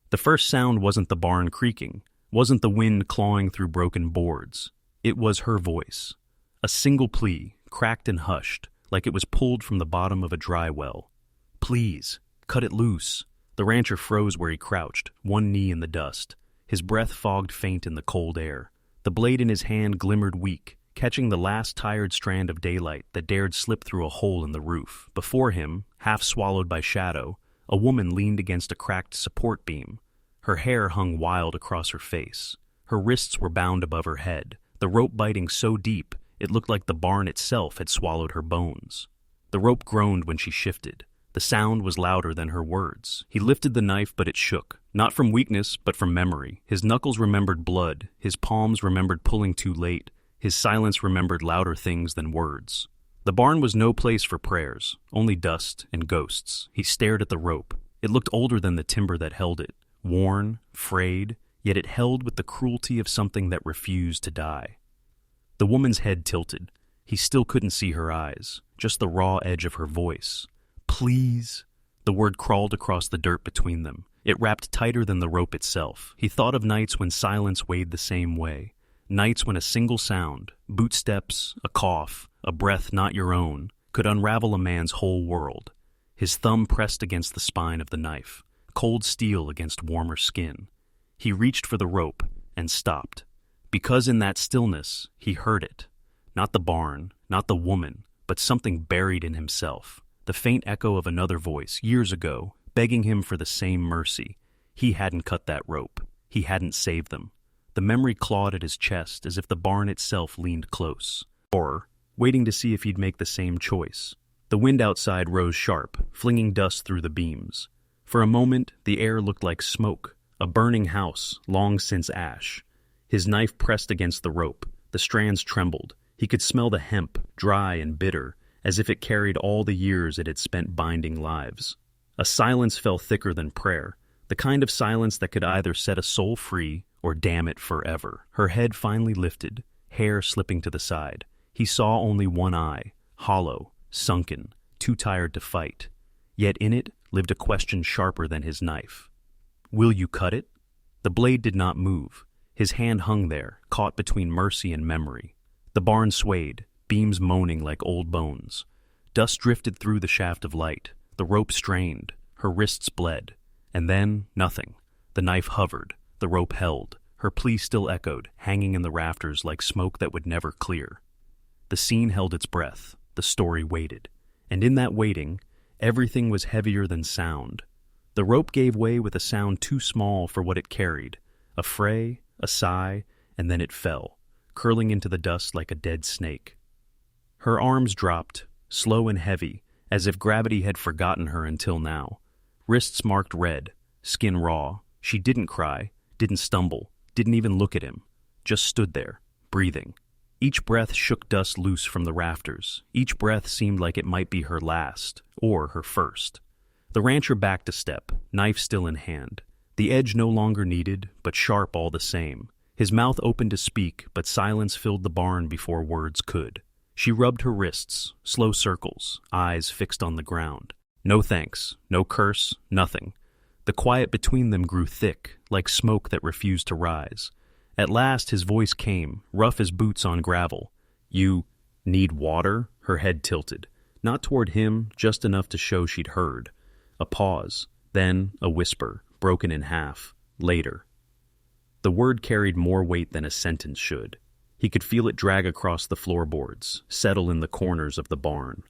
The first sound wasn't the barn creaking, wasn't the wind clawing through broken boards. It was her voice. A single plea, cracked and hushed, like it was pulled from the bottom of a dry well. "Please, cut it loose." The rancher froze where he crouched, one knee in the dust. His breath fogged faint in the cold air. The blade in his hand glimmered weak, catching the last tired strand of daylight that dared slip through a hole in the roof. Before him, half swallowed by shadow, a woman leaned against a cracked support beam. Her hair hung wild across her face. Her wrists were bound above her head, the rope biting so deep it looked like the barn itself had swallowed her bones. The rope groaned when she shifted. The sound was louder than her words. He lifted the knife, but it shook, not from weakness, but from memory. His knuckles remembered blood, his palms remembered pulling too late, his silence remembered louder things than words. The barn was no place for prayers, only dust and ghosts. He stared at the rope. It looked older than the timber that held it, worn, frayed, yet it held with the cruelty of something that refused to die. The woman's head tilted. He still couldn't see her eyes, just the raw edge of her voice. "Please." The word crawled across the dirt between them. It wrapped tighter than the rope itself. He thought of nights when silence weighed the same way. Nights when a single sound, bootsteps, a cough, a breath not your own, could unravel a man's whole world. His thumb pressed against the spine of the knife, cold steel against warmer skin. He reached for the rope and stopped. Because in that stillness, he heard it. Not the barn, not the woman, but something buried in himself. The faint echo of another voice, years ago, begging him for the same mercy. He hadn't cut that rope. He hadn't saved them. The memory clawed at his chest as if the barn itself leaned close. Horror, waiting to see if he'd make the same choice. The wind outside rose sharp, flinging dust through the beams. For a moment, the air looked like smoke, a burning house, long since ash. His knife pressed against the rope. The strands trembled. He could smell the hemp, dry and bitter, as if it carried all the years it had spent binding lives. A silence fell thicker than prayer, the kind of silence that could either set a soul free or damn it forever. Her head finally lifted, hair slipping to the side. He saw only one eye, hollow, sunken, too tired to fight. Yet in it lived a question sharper than his knife. "Will you cut it?" The blade did not move. His hand hung there, caught between mercy and memory. The barn swayed, beams moaning like old bones. Dust drifted through the shaft of light. The rope strained. Her wrists bled. And then, nothing. The knife hovered. The rope held. Her plea still echoed, hanging in the rafters like smoke that would never clear. The scene held its breath. The story waited. And in that waiting, everything was heavier than sound. The rope gave way with a sound too small for what it carried. A fray, a sigh, and then it fell, curling into the dust like a dead snake. Her arms dropped, slow and heavy, as if gravity had forgotten her until now. Wrists marked red, skin raw. She didn't cry, didn't stumble, didn't even look at him, just stood there, breathing. Each breath shook dust loose from the rafters. Each breath seemed like it might be her last, or her first. The rancher backed a step, knife still in hand. The edge no longer needed, but sharp all the same. His mouth opened to speak, but silence filled the barn before words could. She rubbed her wrists, slow circles, eyes fixed on the ground. No thanks, no curse, nothing. The quiet between them grew thick, like smoke that refused to rise. At last his voice came, rough as boots on gravel. "You need water?" Her head tilted. Not toward him, just enough to show she'd heard. A pause, then a whisper, broken in half. "Later." The word carried more weight than a sentence should. He could feel it drag across the floorboards, settle in the corners of the barn.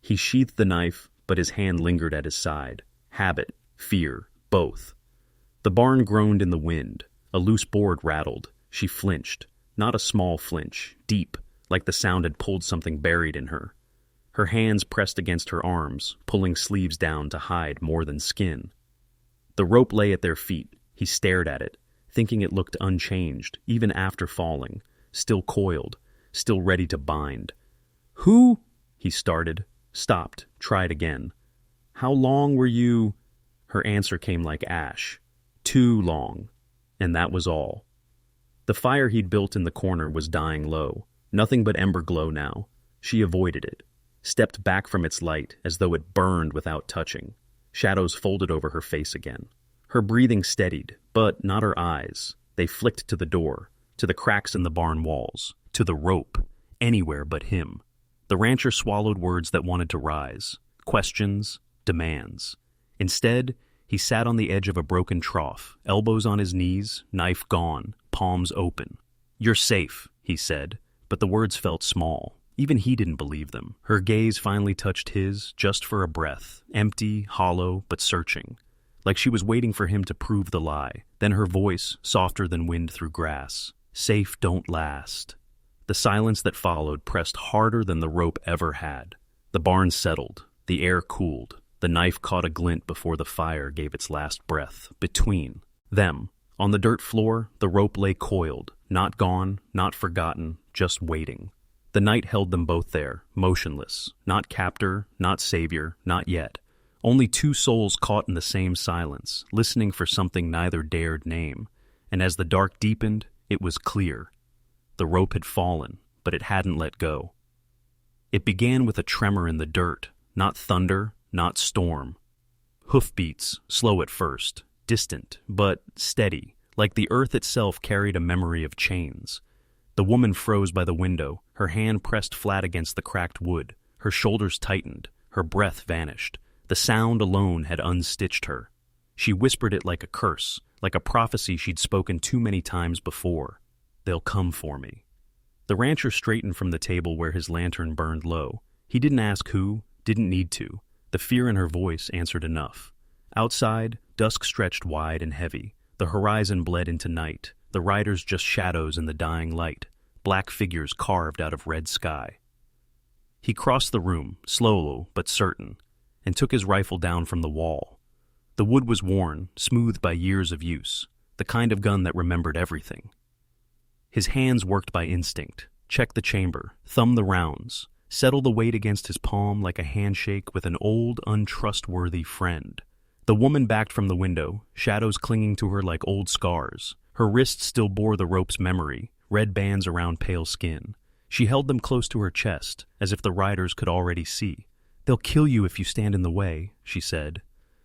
He sheathed the knife, but his hand lingered at his side. Habit, fear, both. The barn groaned in the wind. A loose board rattled. She flinched. Not a small flinch, deep, like the sound had pulled something buried in her. Her hands pressed against her arms, pulling sleeves down to hide more than skin. The rope lay at their feet. He stared at it, thinking it looked unchanged, even after falling, still coiled, still ready to bind. "Who?" he started, stopped, tried again. "How long were you—" Her answer came like ash. "Too long." And that was all. The fire he'd built in the corner was dying low, nothing but ember glow now. She avoided it, stepped back from its light as though it burned without touching. Shadows folded over her face again. Her breathing steadied, but not her eyes. They flicked to the door, to the cracks in the barn walls, to the rope, anywhere but him. The rancher swallowed words that wanted to rise, questions, demands. Instead, he sat on the edge of a broken trough, elbows on his knees, knife gone, palms open. "You're safe," he said, but the words felt small. Even he didn't believe them. Her gaze finally touched his, just for a breath, empty, hollow, but searching, like she was waiting for him to prove the lie. Then her voice, softer than wind through grass. "Safe don't last." The silence that followed pressed harder than the rope ever had. The barn settled. The air cooled. The knife caught a glint before the fire gave its last breath. Between them, on the dirt floor, the rope lay coiled, not gone, not forgotten, just waiting. The night held them both there, motionless, not captor, not savior, not yet. Only two souls caught in the same silence, listening for something neither dared name. And as the dark deepened, it was clear. The rope had fallen, but it hadn't let go. It began with a tremor in the dirt, not thunder, not storm. Hoofbeats, slow at first, distant, but steady, like the earth itself carried a memory of chains. The woman froze by the window, her hand pressed flat against the cracked wood. Her shoulders tightened, her breath vanished. The sound alone had unstitched her. She whispered it like a curse, like a prophecy she'd spoken too many times before. "They'll come for me." The rancher straightened from the table where his lantern burned low. He didn't ask who, didn't need to. The fear in her voice answered enough. Outside, dusk stretched wide and heavy. The horizon bled into night, the riders just shadows in the dying light, black figures carved out of red sky. He crossed the room, slow but certain, and took his rifle down from the wall. The wood was worn, smoothed by years of use, the kind of gun that remembered everything. His hands worked by instinct, checked the chamber, thumbed the rounds, settled the weight against his palm like a handshake with an old, untrustworthy friend. The woman backed from the window, shadows clinging to her like old scars. Her wrists still bore the rope's memory, red bands around pale skin. She held them close to her chest, as if the riders could already see. "They'll kill you if you stand in the way," she said.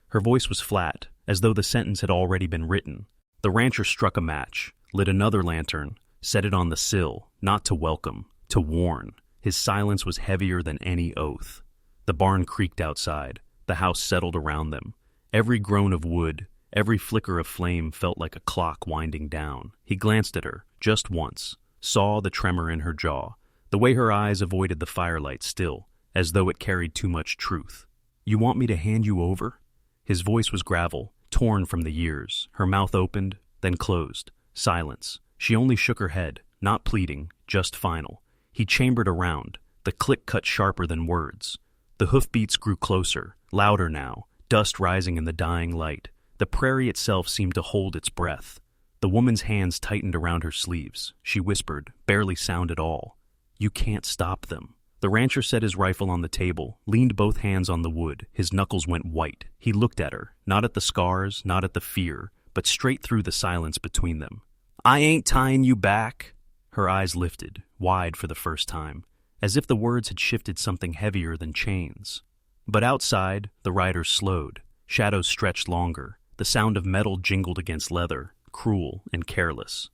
Her voice was flat, as though the sentence had already been written. The rancher struck a match, lit another lantern, set it on the sill, not to welcome, to warn. His silence was heavier than any oath. The barn creaked outside. The house settled around them. Every groan of wood, every flicker of flame felt like a clock winding down. He glanced at her, just once, saw the tremor in her jaw, the way her eyes avoided the firelight still, as though it carried too much truth. "You want me to hand you over?" His voice was gravel, torn from the years. Her mouth opened, then closed. Silence. She only shook her head, not pleading, just final. He chambered around, the click cut sharper than words. The hoofbeats grew closer, louder now, dust rising in the dying light. The prairie itself seemed to hold its breath. The woman's hands tightened around her sleeves. She whispered, barely sound at all. "You can't stop them." The rancher set his rifle on the table, leaned both hands on the wood. His knuckles went white. He looked at her, not at the scars, not at the fear, but straight through the silence between them. "I ain't tying you back." Her eyes lifted, wide for the first time, as if the words had shifted something heavier than chains. But outside, the riders slowed. Shadows stretched longer. The sound of metal jingled against leather, cruel and careless.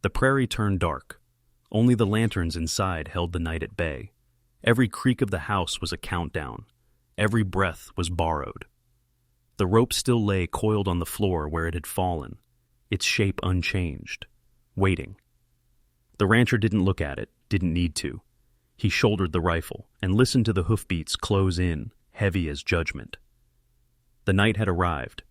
The prairie turned dark. Only the lanterns inside held the night at bay. Every creak of the house was a countdown. Every breath was borrowed. The rope still lay coiled on the floor where it had fallen, its shape unchanged, waiting. The rancher didn't look at it, didn't need to. He shouldered the rifle and listened to the hoofbeats close in, heavy as judgment. The night had arrived,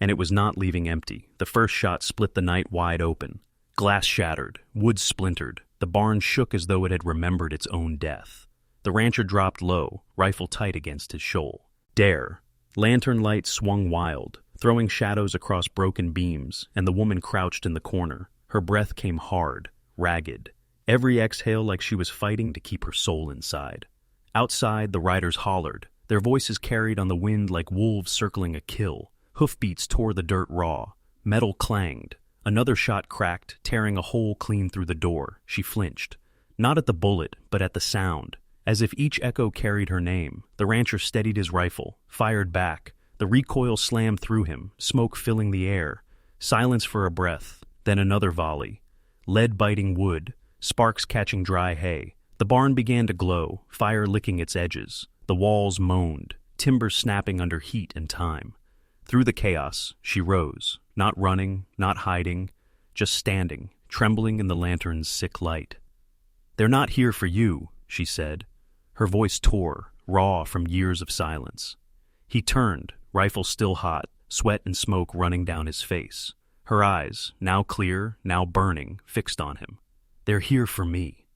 and it was not leaving empty. The first shot split the night wide open. Glass shattered, wood splintered. The barn shook as though it had remembered its own death. The rancher dropped low, rifle tight against his shoal. Dare. Lantern light swung wild, throwing shadows across broken beams, and the woman crouched in the corner. Her breath came hard, ragged, every exhale like she was fighting to keep her soul inside. Outside, the riders hollered, their voices carried on the wind like wolves circling a kill. Hoofbeats tore the dirt raw. Metal clanged. Another shot cracked, tearing a hole clean through the door. She flinched. Not at the bullet, but at the sound. As if each echo carried her name, the rancher steadied his rifle, fired back. The recoil slammed through him, smoke filling the air. Silence for a breath, then another volley. Lead biting wood, sparks catching dry hay. The barn began to glow, fire licking its edges. The walls moaned, timber snapping under heat and time. Through the chaos, she rose, not running, not hiding, just standing, trembling in the lantern's sick light. "They're not here for you," she said. Her voice tore, raw from years of silence. He turned, rifle still hot, sweat and smoke running down his face. Her eyes, now clear, now burning, fixed on him. "They're here for me."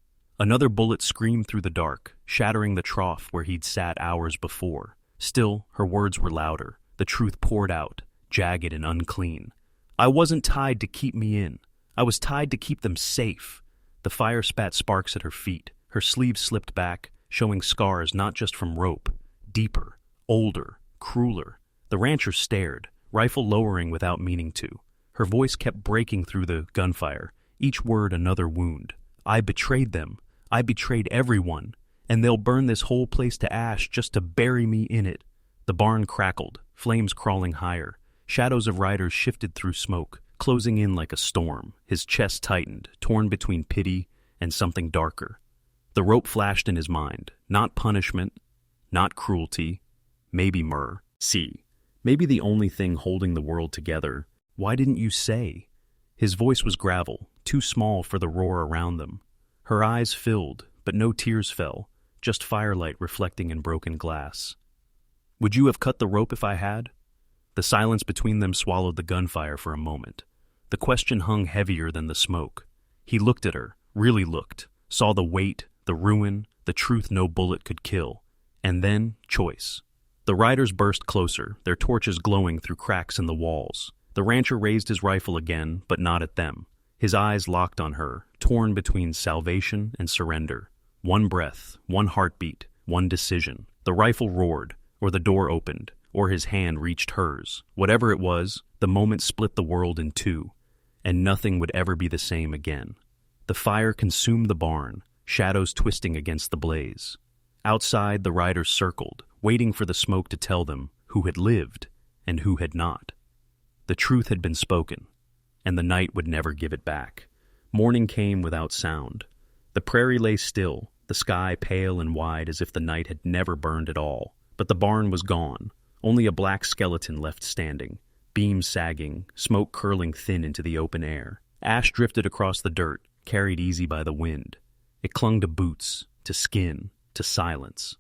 Another bullet screamed through the dark, shattering the trough where he'd sat hours before. Still, her words were louder. The truth poured out, jagged and unclean. "I wasn't tied to keep me in. I was tied to keep them safe." The fire spat sparks at her feet. Her sleeves slipped back, showing scars not just from rope. Deeper, older, crueler. The rancher stared, rifle lowering without meaning to. Her voice kept breaking through the gunfire, each word another wound. "I betrayed them. I betrayed everyone. And they'll burn this whole place to ash just to bury me in it." The barn crackled, flames crawling higher. Shadows of riders shifted through smoke, closing in like a storm. His chest tightened, torn between pity and something darker. The rope flashed in his mind. Not punishment, not cruelty, maybe myrrh. See, maybe the only thing holding the world together. Why didn't you say? His voice was gravel, too small for the roar around them. Her eyes filled, but no tears fell, just firelight reflecting in broken glass. "Would you have cut the rope if I had?" The silence between them swallowed the gunfire for a moment. The question hung heavier than the smoke. He looked at her, really looked, saw the weight, the ruin, the truth no bullet could kill. And then, choice. The riders burst closer, their torches glowing through cracks in the walls. The rancher raised his rifle again, but not at them. His eyes locked on her, torn between salvation and surrender. One breath, one heartbeat, one decision. The rifle roared, or the door opened, or his hand reached hers. Whatever it was, the moment split the world in two, and nothing would ever be the same again. The fire consumed the barn, shadows twisting against the blaze. Outside, the riders circled, waiting for the smoke to tell them who had lived and who had not. The truth had been spoken, and the night would never give it back. Morning came without sound. The prairie lay still, the sky pale and wide as if the night had never burned at all. But the barn was gone, only a black skeleton left standing, beams sagging, smoke curling thin into the open air. Ash drifted across the dirt, carried easy by the wind. It clung to boots, to skin, to silence.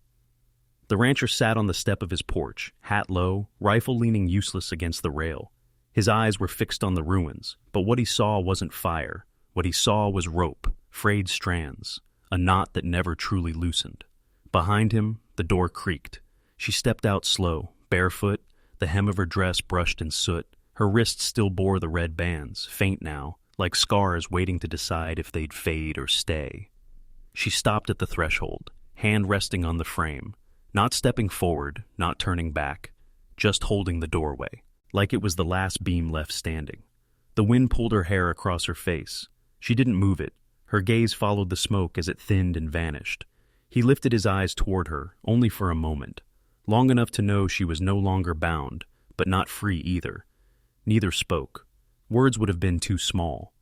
The rancher sat on the step of his porch, hat low, rifle leaning useless against the rail. His eyes were fixed on the ruins, but what he saw wasn't fire. What he saw was rope, frayed strands, a knot that never truly loosened. Behind him, the door creaked. She stepped out slow, barefoot, the hem of her dress brushed in soot. Her wrists still bore the red bands, faint now, like scars waiting to decide if they'd fade or stay. She stopped at the threshold, hand resting on the frame, not stepping forward, not turning back, just holding the doorway, like it was the last beam left standing. The wind pulled her hair across her face. She didn't move it. Her gaze followed the smoke as it thinned and vanished. He lifted his eyes toward her, only for a moment, long enough to know she was no longer bound, but not free either. Neither spoke. Words would have been too small.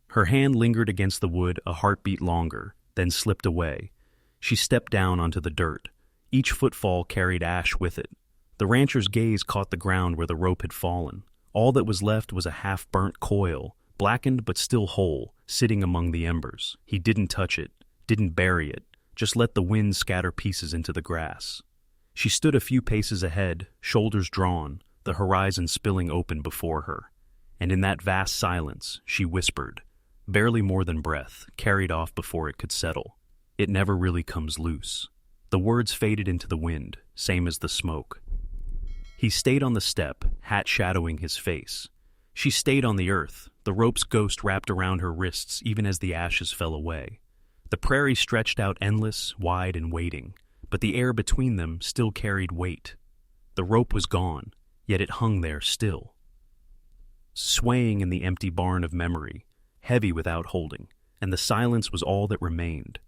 Her hand lingered against the wood a heartbeat longer, then slipped away. She stepped down onto the dirt. Each footfall carried ash with it. The rancher's gaze caught the ground where the rope had fallen. All that was left was a half-burnt coil, blackened but still whole, sitting among the embers. He didn't touch it, didn't bury it, just let the wind scatter pieces into the grass. She stood a few paces ahead, shoulders drawn, the horizon spilling open before her. And in that vast silence, she whispered, barely more than breath, carried off before it could settle. "It never really comes loose." The words faded into the wind, same as the smoke. He stayed on the step, hat shadowing his face. She stayed on the earth, the rope's ghost wrapped around her wrists even as the ashes fell away. The prairie stretched out endless, wide and waiting, but the air between them still carried weight. The rope was gone, yet it hung there still. Swaying in the empty barn of memory, heavy without holding, and the silence was all that remained.